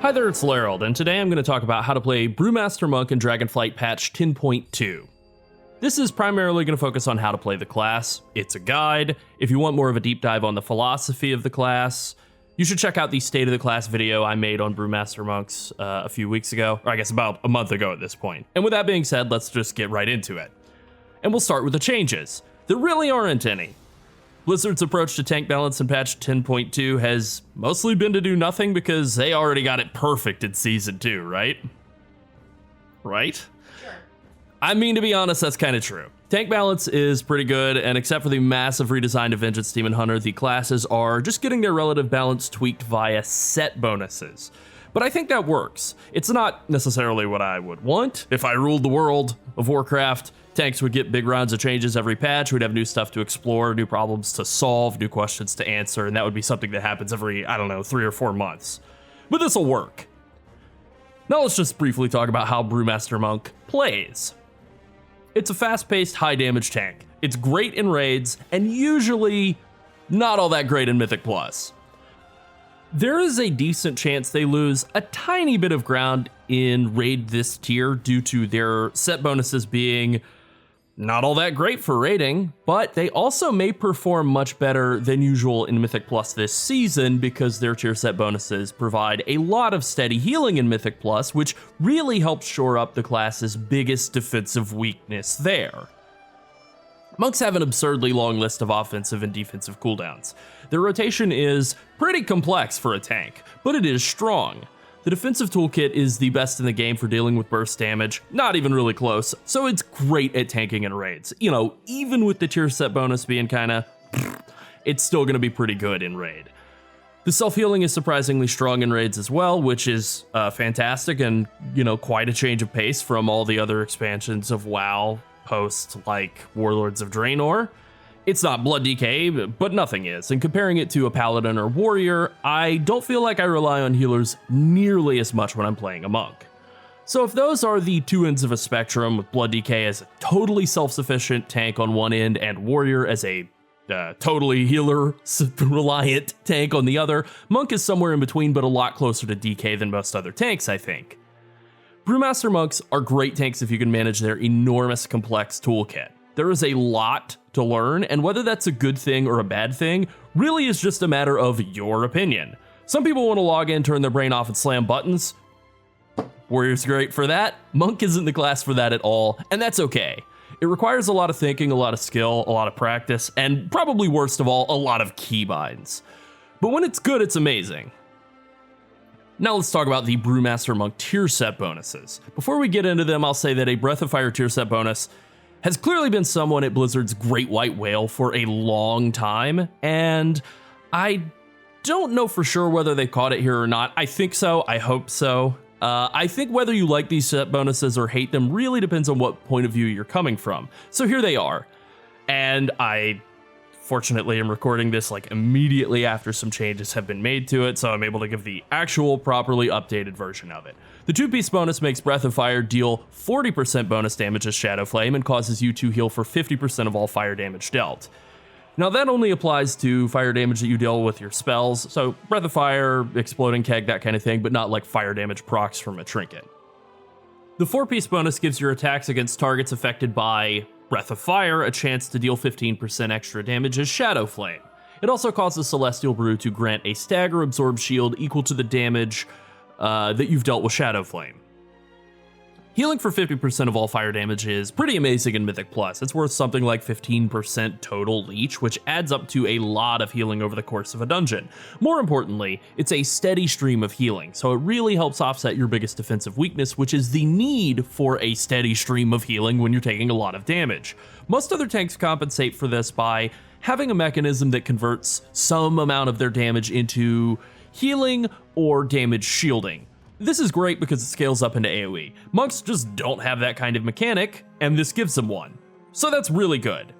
Hi there, it's Llarold, and today I'm going to talk about how to play Brewmaster Monk in Dragonflight Patch 10.2. This is primarily going to focus on how to play the class. It's a guide. If you want more of a deep dive on the philosophy of the class, you should check out the State of the Class video I made on Brewmaster Monks a few weeks ago, or I guess about a month ago at this point. And with that being said, let's just get right into it. And we'll start with the changes. There really aren't any. Blizzard's approach to tank balance in patch 10.2 has mostly been to do nothing because they already got it perfect in Season 2, right? Right? Sure. I mean, to be honest, that's kind of true. Tank balance is pretty good, and except for the massive redesign of Vengeance Demon Hunter, the classes are just getting their relative balance tweaked via set bonuses. But I think that works. It's not necessarily what I would want. If I ruled the world of Warcraft, tanks would get big rounds of changes every patch. We'd have new stuff to explore, new problems to solve, new questions to answer, and that would be something that happens every, 3 or 4 months. But this'll work. Now let's just briefly talk about how Brewmaster Monk plays. It's a fast-paced, high-damage tank. It's great in raids, and usually not all that great in Mythic Plus. There is a decent chance they lose a tiny bit of ground in raid this tier due to their set bonuses being not all that great for raiding, but they also may perform much better than usual in Mythic Plus this season because their tier set bonuses provide a lot of steady healing in Mythic Plus, which really helps shore up the class's biggest defensive weakness there. Monks have an absurdly long list of offensive and defensive cooldowns. Their rotation is pretty complex for a tank, but it is strong. The defensive toolkit is the best in the game for dealing with burst damage, not even really close, so it's great at tanking in raids. You know, even with the tier set bonus being kinda, it's still gonna be pretty good in raid. The self-healing is surprisingly strong in raids as well, which is fantastic and, quite a change of pace from all the other expansions of WoW post like Warlords of Draenor. It's not Blood DK, but nothing is, and comparing it to a Paladin or Warrior, I don't feel like I rely on healers nearly as much when I'm playing a Monk. So if those are the two ends of a spectrum, with Blood DK as a totally self-sufficient tank on one end and Warrior as a totally healer-reliant tank on the other, Monk is somewhere in between, but a lot closer to DK than most other tanks, I think. Brewmaster Monks are great tanks if you can manage their enormous complex toolkit. There is a lot to learn, and whether that's a good thing or a bad thing really is just a matter of your opinion. Some people want to log in, turn their brain off, and slam buttons. Warrior's great for that. Monk isn't the class for that at all, and that's okay. It requires a lot of thinking, a lot of skill, a lot of practice, and probably worst of all, a lot of keybinds. But when it's good, it's amazing. Now let's talk about the Brewmaster Monk tier set bonuses. Before we get into them, I'll say that a Breath of Fire tier set bonus has clearly been someone at Blizzard's Great White Whale for a long time, and I don't know for sure whether they caught it here or not. I think so, I hope so. I think whether you like these set bonuses or hate them really depends on what point of view you're coming from. So here they are, and I fortunately am recording this like immediately after some changes have been made to it, so I'm able to give the actual properly updated version of it. The 2-piece bonus makes Breath of Fire deal 40% bonus damage as Shadow Flame and causes you to heal for 50% of all fire damage dealt. Now that only applies to fire damage that you deal with your spells, so Breath of Fire, Exploding Keg, that kind of thing, but not like fire damage procs from a trinket. The 4-piece bonus gives your attacks against targets affected by Breath of Fire a chance to deal 15% extra damage as Shadow Flame. It also causes Celestial Brew to grant a stagger absorb shield equal to the damage that you've dealt with Shadow Flame. Healing for 50% of all fire damage is pretty amazing in Mythic Plus. It's worth something like 15% total leech, which adds up to a lot of healing over the course of a dungeon. More importantly, it's a steady stream of healing, so it really helps offset your biggest defensive weakness, which is the need for a steady stream of healing when you're taking a lot of damage. Most other tanks compensate for this by having a mechanism that converts some amount of their damage into healing or damage shielding. This is great because it scales up into AoE. Monks just don't have that kind of mechanic, and this gives them one. So that's really good.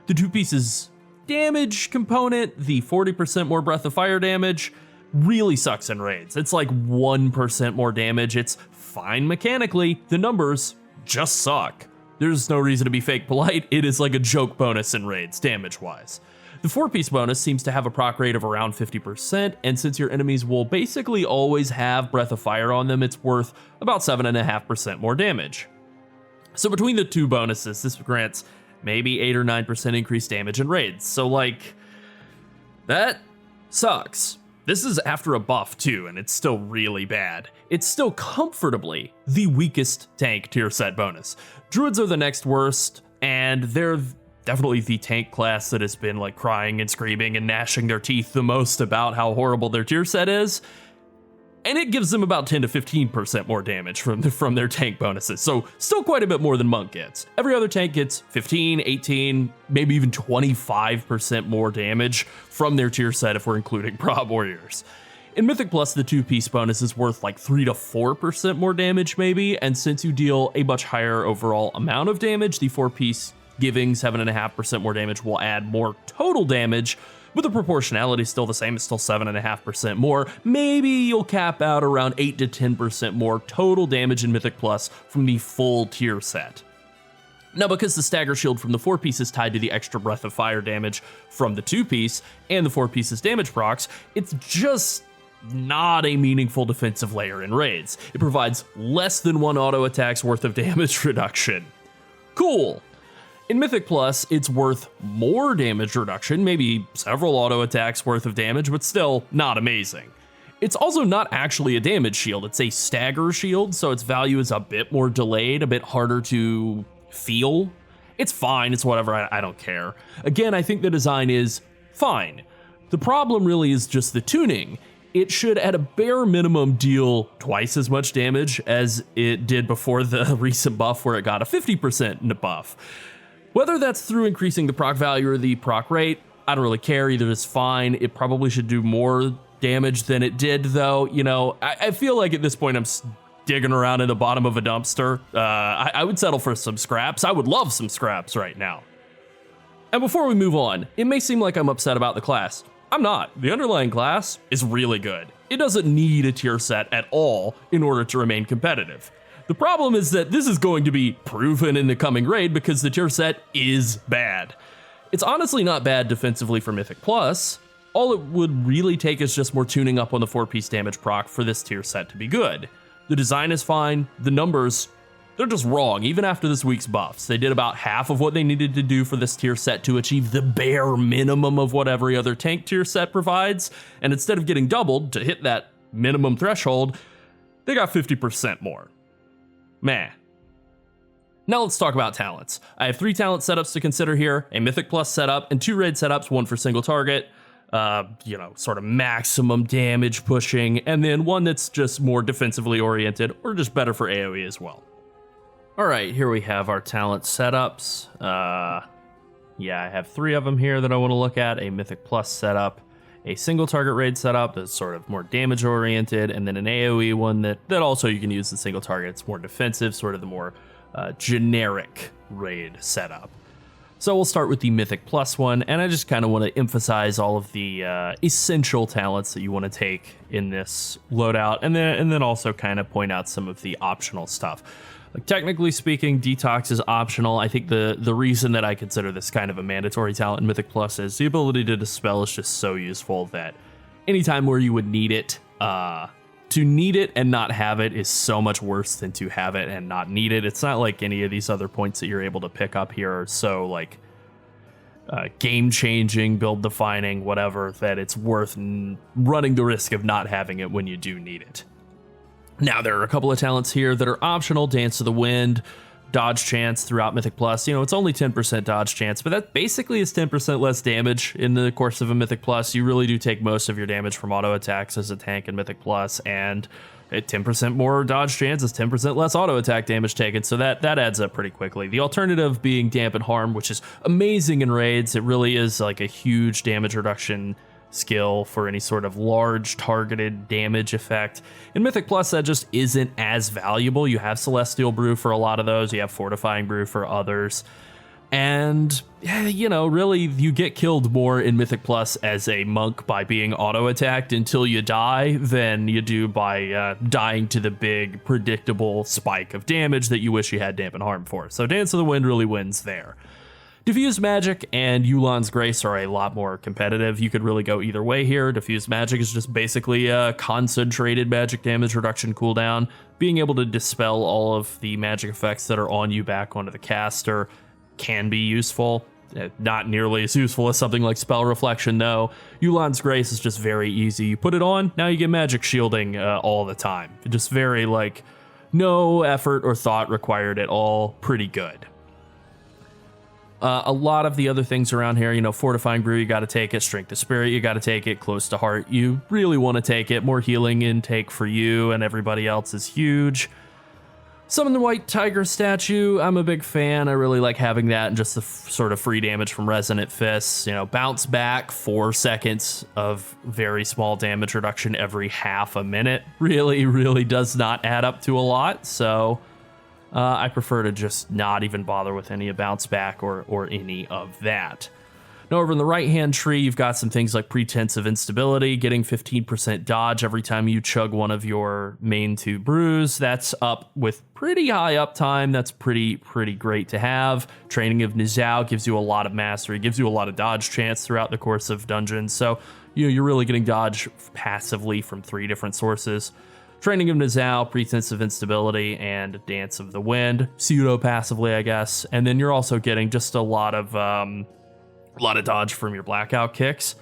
The 2 pieces damage component, the 40% more Breath of Fire damage, really sucks in raids. It's like 1% more damage. It's fine mechanically. The numbers just suck. There's no reason to be fake polite. It is like a joke bonus in raids, damage-wise. The 4-piece bonus seems to have a proc rate of around 50%, and since your enemies will basically always have Breath of Fire on them, it's worth about 7.5% more damage. So between the two bonuses, this grants maybe 8 or 9% increased damage in raids. So like, that sucks. This is after a buff too, and it's still really bad. It's still comfortably the weakest tank tier set bonus. Druids are the next worst, and they're definitely the tank class that has been like crying and screaming and gnashing their teeth the most about how horrible their tier set is. And it gives them about 10 to 15% more damage from their tank bonuses. So still quite a bit more than Monk gets. Every other tank gets 15, 18, maybe even 25% more damage from their tier set if we're including Prob Warriors. In Mythic Plus, the 2-piece bonus is worth like 3 to 4% more damage maybe, and since you deal a much higher overall amount of damage, the 4-piece giving 7.5% more damage will add more total damage, but the proportionality is still the same. It's still 7.5% more. Maybe you'll cap out around 8 to 10% more total damage in Mythic Plus from the full tier set. Now, because the stagger shield from the 4-piece is tied to the extra Breath of Fire damage from the 2-piece and the 4-piece's damage procs, it's just not a meaningful defensive layer in raids. It provides less than 1 auto attack's worth of damage reduction. Cool. In Mythic Plus, it's worth more damage reduction, maybe several auto attacks worth of damage, but still not amazing. It's also not actually a damage shield, it's a stagger shield, so its value is a bit more delayed, a bit harder to feel. It's fine, it's whatever, I don't care. Again, I think the design is fine. The problem really is just the tuning. It should at a bare minimum deal twice as much damage as it did before the recent buff where it got a 50% buff. Whether that's through increasing the proc value or the proc rate, I don't really care. Either is fine. It probably should do more damage than it did, though. You know, I feel like at this point I'm digging around in the bottom of a dumpster. I would settle for some scraps. I would love some scraps right now. And before we move on, it may seem like I'm upset about the class. I'm not. The underlying class is really good. It doesn't need a tier set at all in order to remain competitive. The problem is that this is going to be proven in the coming raid because the tier set is bad. It's honestly not bad defensively for Mythic Plus. All it would really take is just more tuning up on the 4-piece damage proc for this tier set to be good. The design is fine, the numbers, they're just wrong. Even after this week's buffs, they did about half of what they needed to do for this tier set to achieve the bare minimum of what every other tank tier set provides, and instead of getting doubled to hit that minimum threshold, they got 50% more. Meh. Now let's talk about talents. I have 3 talent setups to consider here, a Mythic Plus setup and 2 raid setups, one for single target, sort of maximum damage pushing, and then one that's just more defensively oriented or just better for AoE as well. All right, here we have our talent setups. I have 3 of them here that I want to look at, a Mythic Plus setup, a single target raid setup that's sort of more damage oriented, and then an AoE one that also you can use the single target. It's more defensive, sort of the more generic raid setup. So we'll start with the Mythic Plus one, and I just kind of want to emphasize all of the essential talents that you want to take in this loadout, and then also kind of point out some of the optional stuff. Like, technically speaking, Detox is optional. I think the reason that I consider this kind of a mandatory talent in Mythic Plus is the ability to Dispel is just so useful that anytime where you would need it, to need it and not have it is so much worse than to have it and not need it. It's not like any of these other points that you're able to pick up here are so like game-changing, build-defining, whatever, that it's worth running the risk of not having it when you do need it. Now, there are a couple of talents here that are optional. Dance to the Wind, dodge chance throughout Mythic Plus. You know, it's only 10% dodge chance, but that basically is 10% less damage in the course of a Mythic Plus. You really do take most of your damage from auto attacks as a tank in Mythic Plus, and at 10% more dodge chance is 10% less auto attack damage taken, so that adds up pretty quickly. The alternative being Dampen Harm, which is amazing in raids. It really is like a huge damage reduction skill for any sort of large targeted damage effect. In Mythic Plus, that just isn't as valuable. You have Celestial Brew for a lot of those, you have Fortifying Brew for others, and really you get killed more in Mythic Plus as a monk by being auto attacked until you die than you do by dying to the big predictable spike of damage that you wish you had Dampen Harm for. So Dance of the Wind really wins there. Diffuse Magic and Yu'lon's Grace are a lot more competitive. You could really go either way here. Diffuse Magic is just basically a concentrated magic damage reduction cooldown. Being able to dispel all of the magic effects that are on you back onto the caster can be useful. Not nearly as useful as something like Spell Reflection, though. Yu'lon's Grace is just very easy. You put it on, now you get magic shielding all the time. Just very, like, no effort or thought required at all. Pretty good. A lot of the other things around here, Fortifying Brew, you got to take it. Strength of Spirit, you got to take it. Close to Heart, you really want to take it. More healing intake for you and everybody else is huge. Summon the White Tiger statue, I'm a big fan. I really like having that and just the sort of free damage from Resonant Fists. Bounce back, 4 seconds of very small damage reduction every half a minute. Really does not add up to a lot, so... I prefer to just not even bother with any bounce back or any of that. Now over in the right-hand tree, you've got some things like Pretense of Instability, getting 15% dodge every time you chug one of your main 2 brews. That's up with pretty high uptime. That's pretty great to have. Training of Nizhao gives you a lot of mastery, gives you a lot of dodge chance throughout the course of dungeons. So you're really getting dodge passively from 3 different sources. Training of Nizhao, Pretense of Instability, and Dance of the Wind, pseudo-passively, I guess. And then you're also getting just a lot of dodge from your Blackout kicks.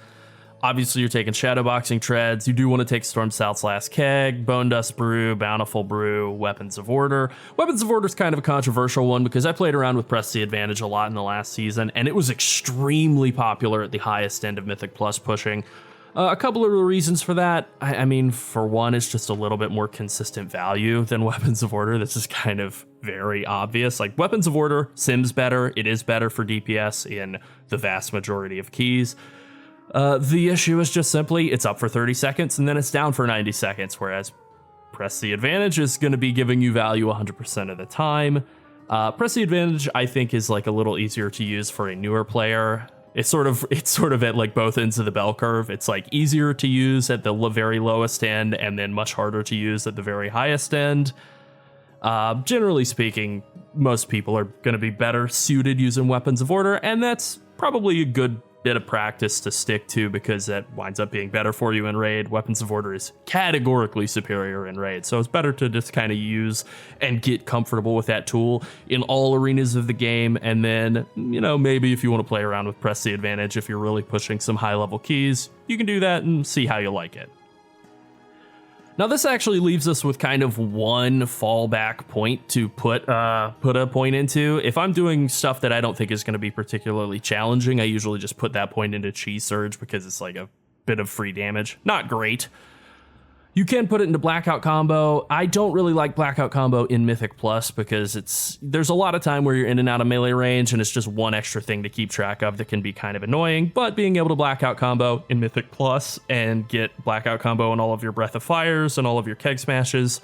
Obviously, you're taking Shadowboxing Treads. You do want to take Storm South's Last Keg, Bone Dust Brew, Bountiful Brew, Weapons of Order. Weapons of Order is kind of a controversial one because I played around with Press the Advantage a lot in the last season, and it was extremely popular at the highest end of Mythic Plus pushing. A couple of reasons for that. I mean, for one, it's just a little bit more consistent value than Weapons of Order. This is kind of very obvious. Like, Weapons of Order sims better. It is better for DPS in the vast majority of keys. The issue is just simply it's up for 30 seconds and then it's down for 90 seconds, whereas Press the Advantage is going to be giving you value 100% of the time. Press the Advantage, I think, is like a little easier to use for a newer player. It's sort of at like both ends of the bell curve. It's like easier to use at the very lowest end and then much harder to use at the very highest end. Generally speaking, most people are going to be better suited using Weapons of Order, and that's probably a good bit of practice to stick to because that winds up being better for you in raid. Weapons of Order is categorically superior in raid, so it's better to just kind of use and get comfortable with that tool in all arenas of the game, and then, maybe if you want to play around with Press the Advantage, if you're really pushing some high-level keys, you can do that and see how you like it. Now, this actually leaves us with kind of one fallback point to put a point into. If I'm doing stuff that I don't think is going to be particularly challenging, I usually just put that point into Chi Surge because it's like a bit of free damage. Not great. You can put it into Blackout combo. I don't really like Blackout combo in Mythic Plus because there's a lot of time where you're in and out of melee range and it's just one extra thing to keep track of that can be kind of annoying. But being able to Blackout combo in Mythic Plus and get Blackout combo on all of your Breath of Fires and all of your Keg Smashes,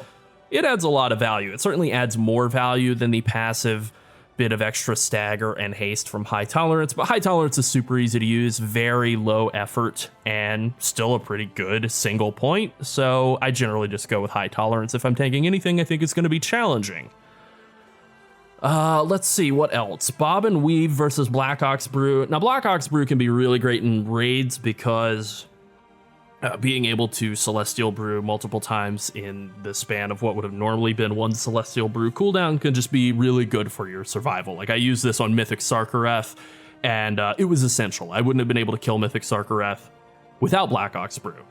it adds a lot of value. It certainly adds more value than the passive bit of extra stagger and haste from High Tolerance, but High Tolerance is super easy to use, very low effort, and still a pretty good single point, so I generally just go with High Tolerance if I'm taking anything I think is going to be challenging. Let's see, what else? Bob and Weave versus Black Ox Brew. Now, Black Ox Brew can be really great in raids because being able to Celestial Brew multiple times in the span of what would have normally been one Celestial Brew cooldown can just be really good for your survival. Like, I used this on Mythic Sarkareth, and it was essential. I wouldn't have been able to kill Mythic Sarkareth without Black Ox Brew.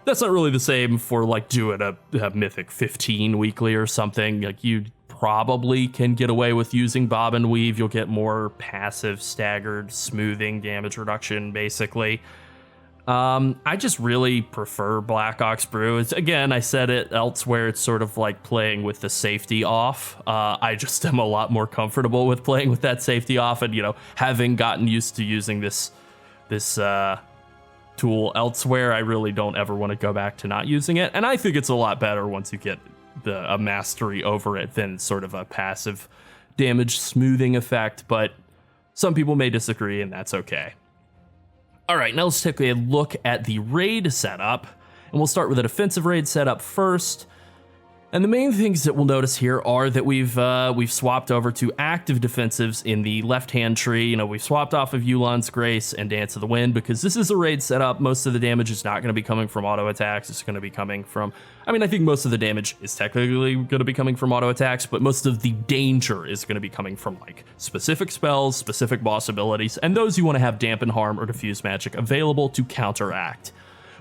That's not really the same for, like, doing a Mythic 15 weekly or something. Like, you probably can get away with using Bob and Weave. You'll get more passive, staggered, smoothing damage reduction, basically. I just really prefer Black Ox Brew. Again, I said it elsewhere, it's sort of like playing with the safety off. I just am a lot more comfortable with playing with that safety off, and, having gotten used to using this tool elsewhere, I really don't ever want to go back to not using it. And I think it's a lot better once you get a mastery over it than sort of a passive damage smoothing effect, but some people may disagree, and that's okay. All right, now let's take a look at the raid setup, and we'll start with a defensive raid setup first. And the main things that we'll notice here are that we've swapped over to active defensives in the left-hand tree. You know, we've swapped off of Yulon's Grace and Dance of the Wind because this is a raid setup. Most of the damage is not going to be coming from auto attacks. It's going to be coming from, I mean, I think most of the damage is technically going to be coming from auto attacks, but most of the danger is going to be coming from like specific spells, specific boss abilities, and those you want to have Dampen Harm or Diffuse Magic available to counteract.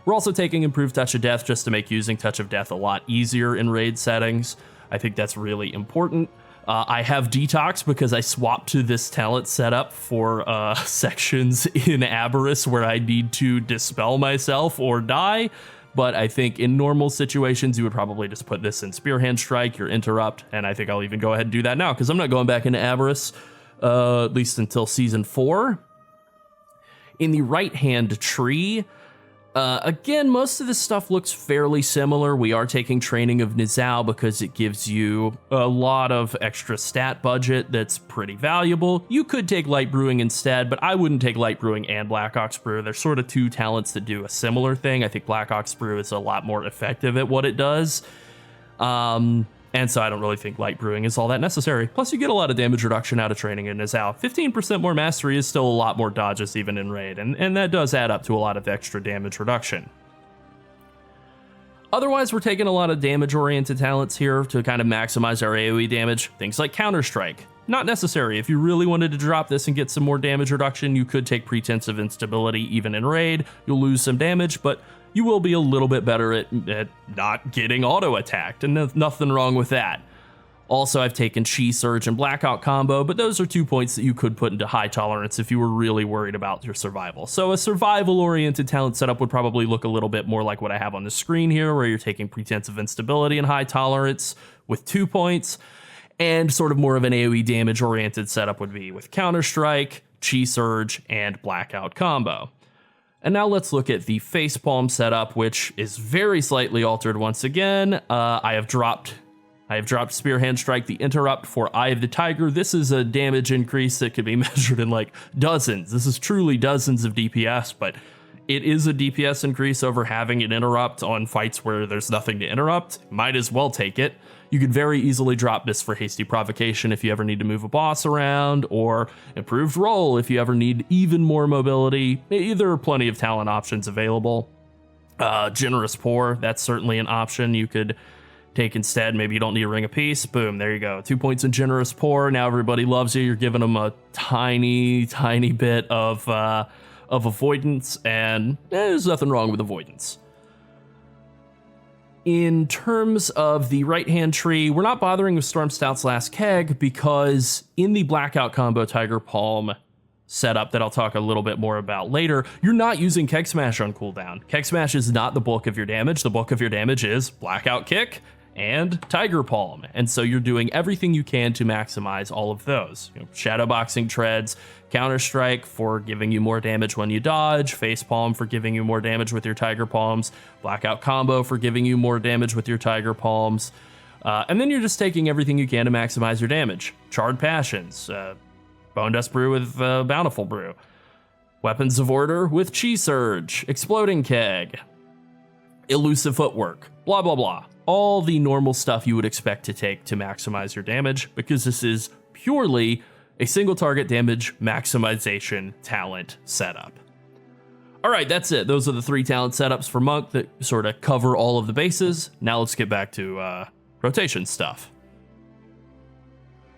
We're also taking Improved Touch of Death just to make using Touch of Death a lot easier in raid settings. I think that's really important. I have Detox because I swapped to this talent setup for sections in Aberrus where I need to dispel myself or die. But I think in normal situations, you would probably just put this in Spearhand Strike, your Interrupt, and I think I'll even go ahead and do that now because I'm not going back into Aberrus, at least until Season 4. In the right-hand tree, again, most of this stuff looks fairly similar. We are taking Training of Nizao because it gives you a lot of extra stat budget that's pretty valuable. You could take Light Brewing instead, but I wouldn't take Light Brewing and Black Ox Brew. They're sort of two talents that do a similar thing. I think Black Ox Brew is a lot more effective at what it does. And so I don't really think Light Brewing is all that necessary. Plus, you get a lot of damage reduction out of Training in Nizao. 15% more mastery is still a lot more dodges even in raid, and that does add up to a lot of extra damage reduction. Otherwise, we're taking a lot of damage-oriented talents here to kind of maximize our AoE damage. Things like Counter-Strike. Not necessary. If you really wanted to drop this and get some more damage reduction, you could take Pretense of Instability even in raid. You'll lose some damage, but you will be a little bit better at not getting auto-attacked, and nothing wrong with that. Also, I've taken Chi Surge and Blackout combo, but those are 2 points that you could put into high tolerance if you were really worried about your survival. So a survival-oriented talent setup would probably look a little bit more like what I have on the screen here, where you're taking Pretense of Instability and high tolerance with 2 points, and sort of more of an AoE damage-oriented setup would be with Counter-Strike, Chi Surge, and Blackout combo. And now let's look at the Facepalm setup, which is very slightly altered once again. I have dropped Spearhand Strike, the Interrupt for Eye of the Tiger. This is a damage increase that could be measured in like dozens. This is truly dozens of DPS, but it is a DPS increase over having an Interrupt on fights where there's nothing to interrupt. Might as well take it. You could very easily drop this for Hasty Provocation if you ever need to move a boss around, or Improved Roll if you ever need even more mobility. There are plenty of talent options available. Generous Pour, that's certainly an option you could take instead. Maybe you don't need a Ring of Peace. Boom, there you go. 2 points in Generous Pour. Now everybody loves you. You're giving them a tiny, tiny bit of avoidance, and there's nothing wrong with avoidance. In terms of the right-hand tree, we're not bothering with Storm Stout's Last Keg because in the Blackout combo Tiger Palm setup that I'll talk a little bit more about later, you're not using Keg Smash on cooldown. Keg Smash is not the bulk of your damage. The bulk of your damage is Blackout Kick and Tiger Palm. And so you're doing everything you can to maximize all of those. Shadowboxing Treads, Counter-Strike for giving you more damage when you dodge, Facepalm for giving you more damage with your Tiger Palms, Blackout Combo for giving you more damage with your Tiger Palms, and then you're just taking everything you can to maximize your damage. Charred Passions, Bone Dust Brew with Bountiful Brew, Weapons of Order with Chi Surge, Exploding Keg, Elusive Footwork, blah blah blah. All the normal stuff you would expect to take to maximize your damage, because this is purely a single target damage maximization talent setup. All right, that's it. Those are the 3 talent setups for Monk that sort of cover all of the bases. Now let's get back to rotation stuff.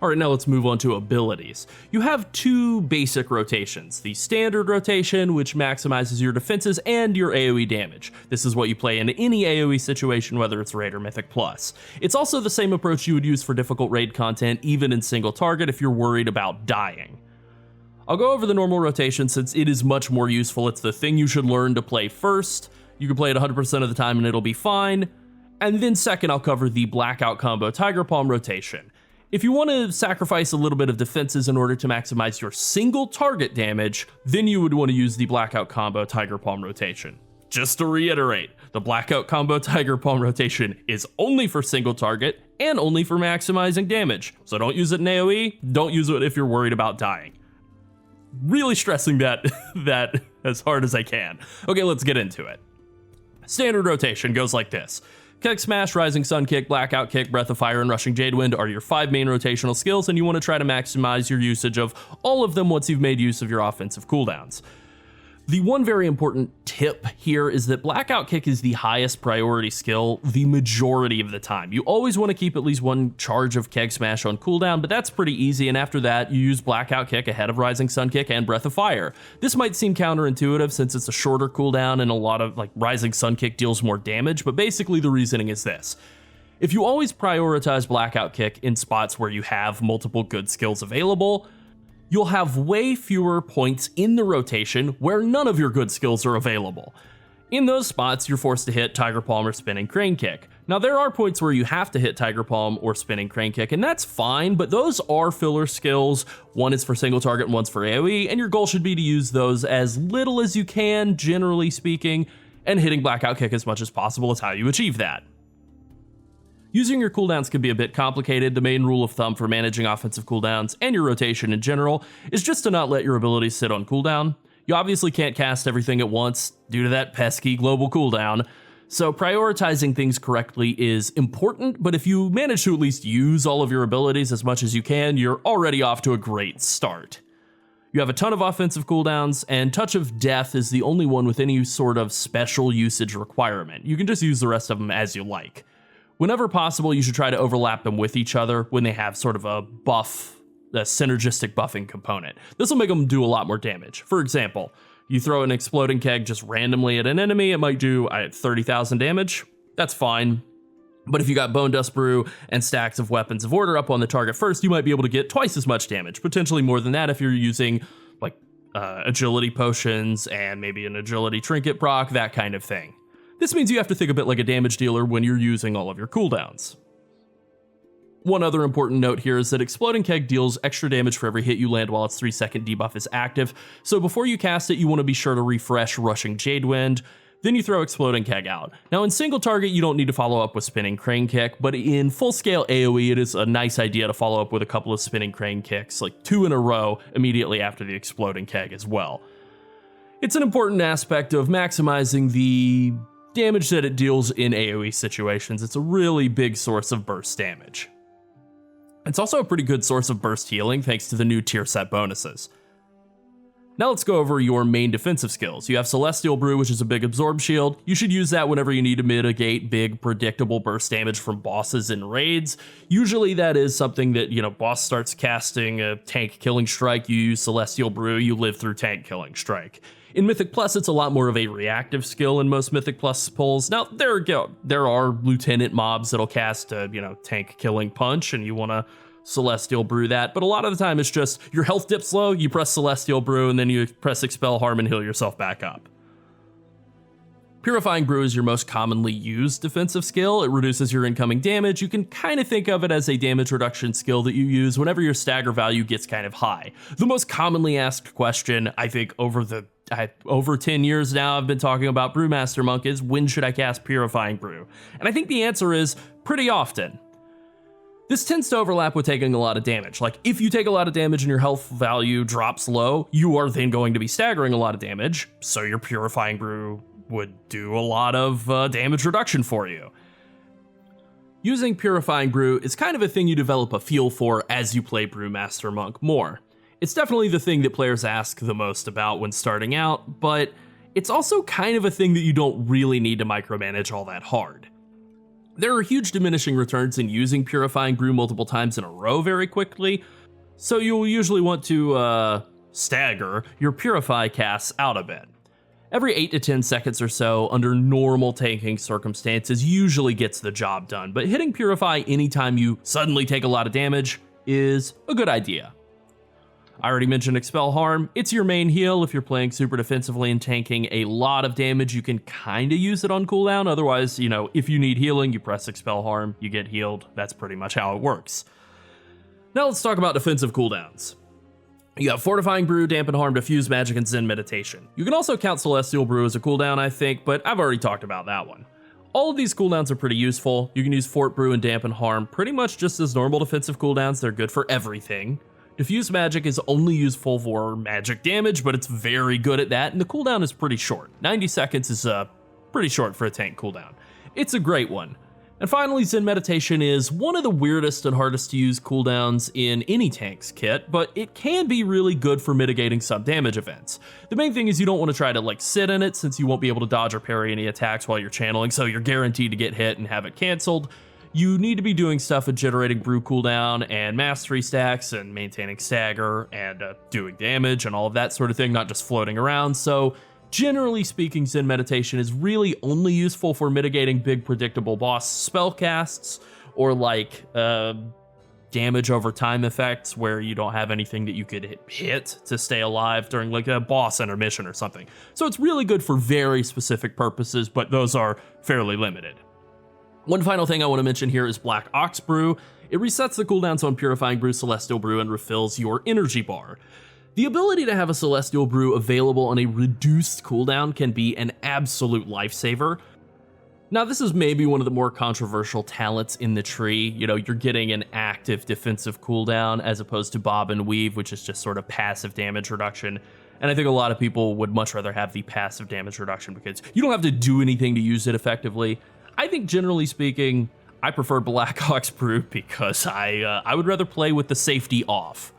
All right, now let's move on to abilities. You have 2 basic rotations. The standard rotation, which maximizes your defenses and your AoE damage. This is what you play in any AoE situation, whether it's Raid or Mythic Plus. It's also the same approach you would use for difficult raid content, even in single target if you're worried about dying. I'll go over the normal rotation since it is much more useful. It's the thing you should learn to play first. You can play it 100% of the time and it'll be fine. And then second, I'll cover the Blackout combo Tiger Palm rotation. If you want to sacrifice a little bit of defenses in order to maximize your single target damage, then you would want to use the Blackout combo Tiger Palm rotation. Just to reiterate, the Blackout combo Tiger Palm rotation is only for single target and only for maximizing damage. So don't use it in AoE, don't use it if you're worried about dying. Really stressing that as hard as I can. Okay, let's get into it. Standard rotation goes like this. Keg Smash, Rising Sun Kick, Blackout Kick, Breath of Fire, and Rushing Jadewind are your 5 main rotational skills, and you want to try to maximize your usage of all of them once you've made use of your offensive cooldowns. The one very important tip here is that Blackout Kick is the highest priority skill the majority of the time. You always want to keep at least one charge of Keg Smash on cooldown, but that's pretty easy, and after that, you use Blackout Kick ahead of Rising Sun Kick and Breath of Fire. This might seem counterintuitive since it's a shorter cooldown and a lot of, Rising Sun Kick deals more damage, but basically the reasoning is this. If you always prioritize Blackout Kick in spots where you have multiple good skills available, you'll have way fewer points in the rotation where none of your good skills are available. In those spots, you're forced to hit Tiger Palm or Spinning Crane Kick. Now, there are points where you have to hit Tiger Palm or Spinning Crane Kick, and that's fine, but those are filler skills. One is for single target and one's for AoE, and your goal should be to use those as little as you can, generally speaking, and hitting Blackout Kick as much as possible is how you achieve that. Using your cooldowns can be a bit complicated. The main rule of thumb for managing offensive cooldowns and your rotation in general is just to not let your abilities sit on cooldown. You obviously can't cast everything at once due to that pesky global cooldown, so prioritizing things correctly is important, but if you manage to at least use all of your abilities as much as you can, you're already off to a great start. You have a ton of offensive cooldowns, and Touch of Death is the only one with any sort of special usage requirement. You can just use the rest of them as you like. Whenever possible, you should try to overlap them with each other when they have sort of a synergistic buffing component. This will make them do a lot more damage. For example, you throw an Exploding Keg just randomly at an enemy, it might do 30,000 damage. That's fine. But if you got Bone Dust Brew and stacks of Weapons of Order up on the target first, you might be able to get twice as much damage, potentially more than that if you're using agility potions and maybe an agility trinket proc, that kind of thing. This means you have to think a bit like a damage dealer when you're using all of your cooldowns. One other important note here is that Exploding Keg deals extra damage for every hit you land while its 3-second debuff is active, so before you cast it, you want to be sure to refresh Rushing Jadewind, then you throw Exploding Keg out. Now in single target, you don't need to follow up with Spinning Crane Kick, but in full-scale AoE, it is a nice idea to follow up with a couple of Spinning Crane Kicks, 2 in a row, immediately after the Exploding Keg as well. It's an important aspect of maximizing the damage that it deals in AoE situations. It's a really big source of burst damage. It's also a pretty good source of burst healing thanks to the new tier set bonuses. Now let's go over your main defensive skills. You have Celestial Brew, which is a big absorb shield. You should use that whenever you need to mitigate big, predictable burst damage from bosses in raids. Usually that is something that, boss starts casting a tank killing strike, you use Celestial Brew, you live through tank killing strike. In Mythic Plus, it's a lot more of a reactive skill in most Mythic Plus pulls. Now, there are lieutenant mobs that'll cast a, tank killing punch, and you want to Celestial Brew that, but a lot of the time it's just your health dips low, you press Celestial Brew, and then you press Expel Harm and heal yourself back up. Purifying Brew is your most commonly used defensive skill. It reduces your incoming damage. You can kind of think of it as a damage reduction skill that you use whenever your stagger value gets kind of high. The most commonly asked question, I think, over 10 years now I've been talking about Brewmaster Monk is, when should I cast Purifying Brew? And I think the answer is pretty often. This tends to overlap with taking a lot of damage. If you take a lot of damage and your health value drops low, you are then going to be staggering a lot of damage, so your Purifying Brew would do a lot of damage reduction for you. Using Purifying Brew is kind of a thing you develop a feel for as you play Brewmaster Monk more. It's definitely the thing that players ask the most about when starting out, but it's also kind of a thing that you don't really need to micromanage all that hard. There are huge diminishing returns in using Purifying Brew multiple times in a row very quickly, so you'll usually want to stagger your Purify casts out a bit. Every 8 to 10 seconds or so, under normal tanking circumstances, usually gets the job done, but hitting Purify anytime you suddenly take a lot of damage is a good idea. I already mentioned Expel Harm. It's your main heal. If you're playing super defensively and tanking a lot of damage, you can kind of use it on cooldown. Otherwise, if you need healing, you press Expel Harm, you get healed. That's pretty much how it works. Now let's talk about defensive cooldowns. You have Fortifying Brew, Dampen Harm, Diffuse Magic, and Zen Meditation. You can also count Celestial Brew as a cooldown, I think, but I've already talked about that one. All of these cooldowns are pretty useful. You can use Fort Brew and Dampen Harm pretty much just as normal defensive cooldowns. They're good for everything. Diffuse Magic is only useful for magic damage, but it's very good at that, and the cooldown is pretty short. 90 seconds is pretty short for a tank cooldown. It's a great one. And finally, Zen Meditation is one of the weirdest and hardest to use cooldowns in any tank's kit, but it can be really good for mitigating some damage events. The main thing is you don't want to try to sit in it, since you won't be able to dodge or parry any attacks while you're channeling, so you're guaranteed to get hit and have it canceled. You need to be doing stuff with generating brew cooldown and mastery stacks and maintaining stagger and doing damage and all of that sort of thing, not just floating around. So generally speaking, Zen Meditation is really only useful for mitigating big predictable boss spell casts or damage over time effects where you don't have anything that you could hit to stay alive during a boss intermission or something. So it's really good for very specific purposes, but those are fairly limited. One final thing I want to mention here is Black Ox Brew. It resets the cooldowns on Purifying Brew, Celestial Brew, and refills your energy bar. The ability to have a Celestial Brew available on a reduced cooldown can be an absolute lifesaver. Now, this is maybe one of the more controversial talents in the tree. You're getting an active defensive cooldown as opposed to Bob and Weave, which is just sort of passive damage reduction. And I think a lot of people would much rather have the passive damage reduction because you don't have to do anything to use it effectively. I think generally speaking, I prefer Black Ox Brew because I would rather play with the safety off.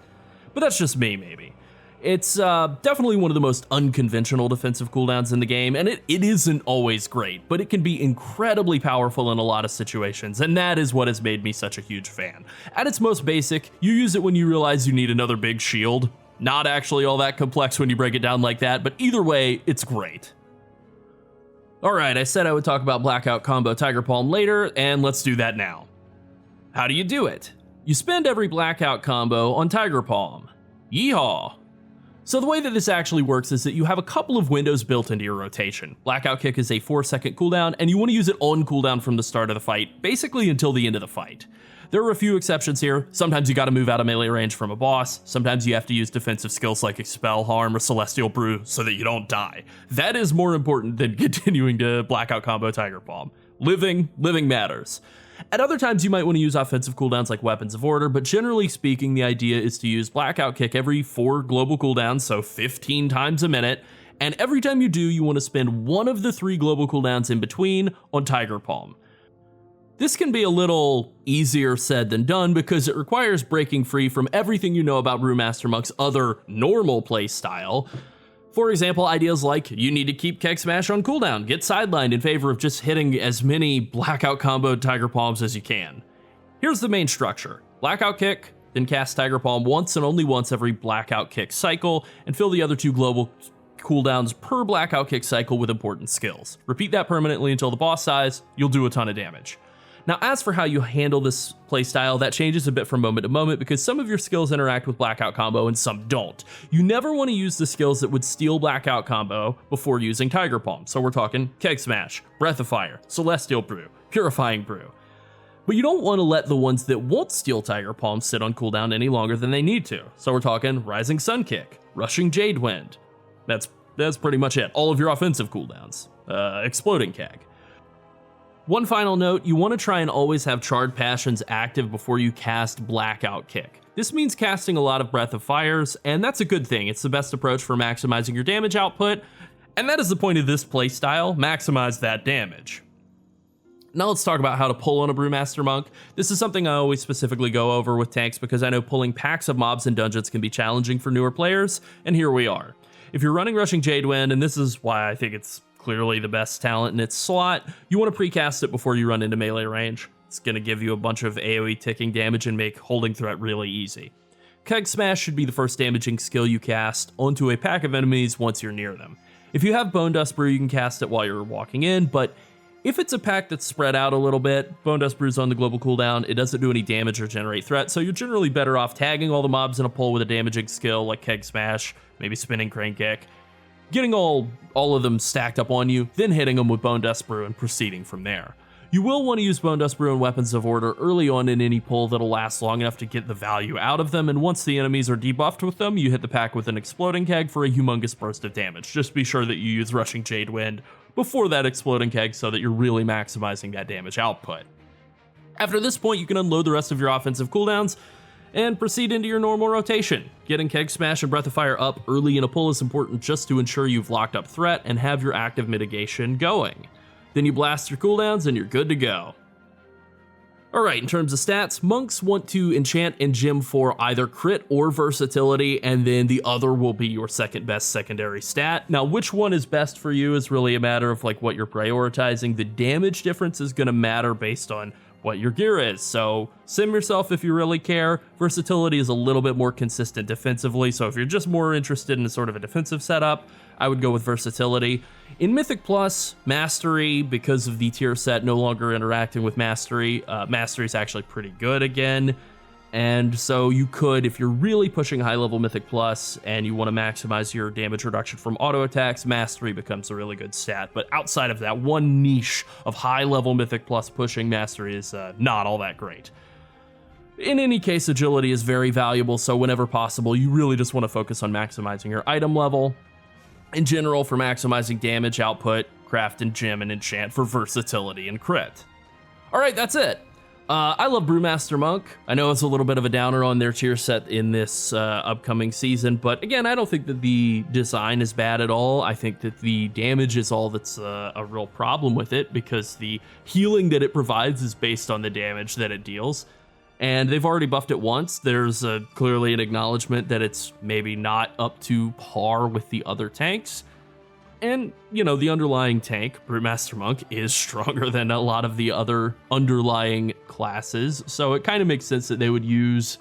But that's just me, maybe. It's definitely one of the most unconventional defensive cooldowns in the game, and it isn't always great, but it can be incredibly powerful in a lot of situations, and that is what has made me such a huge fan. At its most basic, you use it when you realize you need another big shield. Not actually all that complex when you break it down like that, but either way, it's great. Alright, I said I would talk about Blackout combo Tiger Palm later, and let's do that now. How do you do it? You spend every Blackout combo on Tiger Palm. Yeehaw! So the way that this actually works is that you have a couple of windows built into your rotation. Blackout Kick is a 4-second cooldown, and you want to use it on cooldown from the start of the fight, basically until the end of the fight. There are a few exceptions here. Sometimes you gotta move out of melee range from a boss. Sometimes you have to use defensive skills like Expel, Harm, or Celestial Brew so that you don't die. That is more important than continuing to Blackout combo Tiger Palm. Living matters. At other times you might want to use offensive cooldowns like Weapons of Order, but generally speaking the idea is to use Blackout Kick every 4 global cooldowns, so 15 times a minute, and every time you do you want to spend one of the 3 global cooldowns in between on Tiger Palm. This can be a little easier said than done because it requires breaking free from everything you know about Brewmaster Monk's other normal play style. For example, ideas like you need to keep Keg Smash on cooldown, get sidelined in favor of just hitting as many Blackout combo Tiger Palms as you can. Here's the main structure. Blackout Kick, then cast Tiger Palm once and only once every Blackout Kick cycle, and fill the other 2 global cooldowns per Blackout Kick cycle with important skills. Repeat that permanently until the boss dies, you'll do a ton of damage. Now, as for how you handle this playstyle, that changes a bit from moment to moment because some of your skills interact with Blackout combo and some don't. You never want to use the skills that would steal Blackout combo before using Tiger Palm. So we're talking Keg Smash, Breath of Fire, Celestial Brew, Purifying Brew. But you don't want to let the ones that won't steal Tiger Palm sit on cooldown any longer than they need to. So we're talking Rising Sun Kick, Rushing Jade Wind. That's pretty much it. All of your offensive cooldowns. Exploding Keg. One final note, you want to try and always have Charred Passions active before you cast Blackout Kick. This means casting a lot of Breath of Fires, and that's a good thing. It's the best approach for maximizing your damage output, and that is the point of this playstyle, maximize that damage. Now let's talk about how to pull on a Brewmaster Monk. This is something I always specifically go over with tanks because I know pulling packs of mobs in dungeons can be challenging for newer players, and here we are. If you're running Rushing Jade Wind, and this is why I think it's clearly the best talent in its slot, you want to precast it before you run into melee range. It's going to give you a bunch of AoE ticking damage and make holding threat really easy. Keg Smash should be the first damaging skill you cast onto a pack of enemies once you're near them. If you have Bone Dust Brew, you can cast it while you're walking in, but if it's a pack that's spread out a little bit, Bone Dust Brew's on the global cooldown, it doesn't do any damage or generate threat, so you're generally better off tagging all the mobs in a pull with a damaging skill like Keg Smash, maybe Spinning Crane Kick, getting all of them stacked up on you, then hitting them with Bone Dust Brew and proceeding from there. You will want to use Bone Dust Brew and Weapons of Order early on in any pull that'll last long enough to get the value out of them, and once the enemies are debuffed with them, you hit the pack with an Exploding Keg for a humongous burst of damage. Just be sure that you use Rushing Jade Wind before that Exploding Keg so that you're really maximizing that damage output. After this point, you can unload the rest of your offensive cooldowns and proceed into your normal rotation. Getting Keg Smash and Breath of Fire up early in a pull is important just to ensure you've locked up threat and have your active mitigation going. Then you blast your cooldowns and you're good to go. Alright, in terms of stats, monks want to enchant and gem for either crit or versatility, and then the other will be your second best secondary stat. Now, which one is best for you is really a matter of like what you're prioritizing. The damage difference is going to matter based on what your gear is, so sim yourself if you really care. Versatility is a little bit more consistent defensively, so if you're just more interested in sort of a defensive setup, I would go with versatility. In Mythic Plus, Mastery, because of the tier set no longer interacting with Mastery, Mastery is actually pretty good again. And so you could, if you're really pushing high level Mythic Plus and you want to maximize your damage reduction from auto attacks, Mastery becomes a really good stat. But outside of that one niche of high level Mythic Plus, pushing Mastery is not all that great. In any case, agility is very valuable, so whenever possible, you really just want to focus on maximizing your item level. In general, for maximizing damage output, craft and gem and enchant for versatility and crit. Alright, that's it. I love Brewmaster Monk. I know it's a little bit of a downer on their tier set in this upcoming season, but again, I don't think that the design is bad at all. I think that the damage is all that's a real problem with it, because the healing that it provides is based on the damage that it deals. And they've already buffed it once. There's clearly an acknowledgement that it's maybe not up to par with the other tanks. And, you know, the underlying tank, Brewmaster Monk, is stronger than a lot of the other underlying classes. So it kind of makes sense that they would use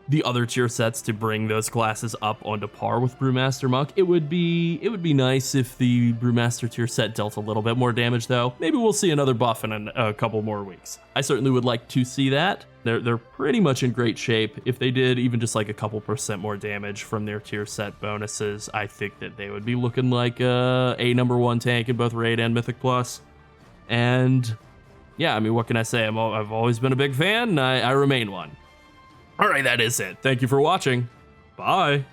the other tier sets to bring those classes up onto par with Brewmaster Monk. It would be nice if the Brewmaster tier set dealt a little bit more damage, though. Maybe we'll see another buff in a couple more weeks. I certainly would like to see that. They're pretty much in great shape. If they did even just like a couple % more damage from their tier set bonuses, I think that they would be looking like a #1 tank in both Raid and Mythic Plus. And yeah, I mean, what can I say? I've always been a big fan, and I remain one. All right, that is it. Thank you for watching. Bye.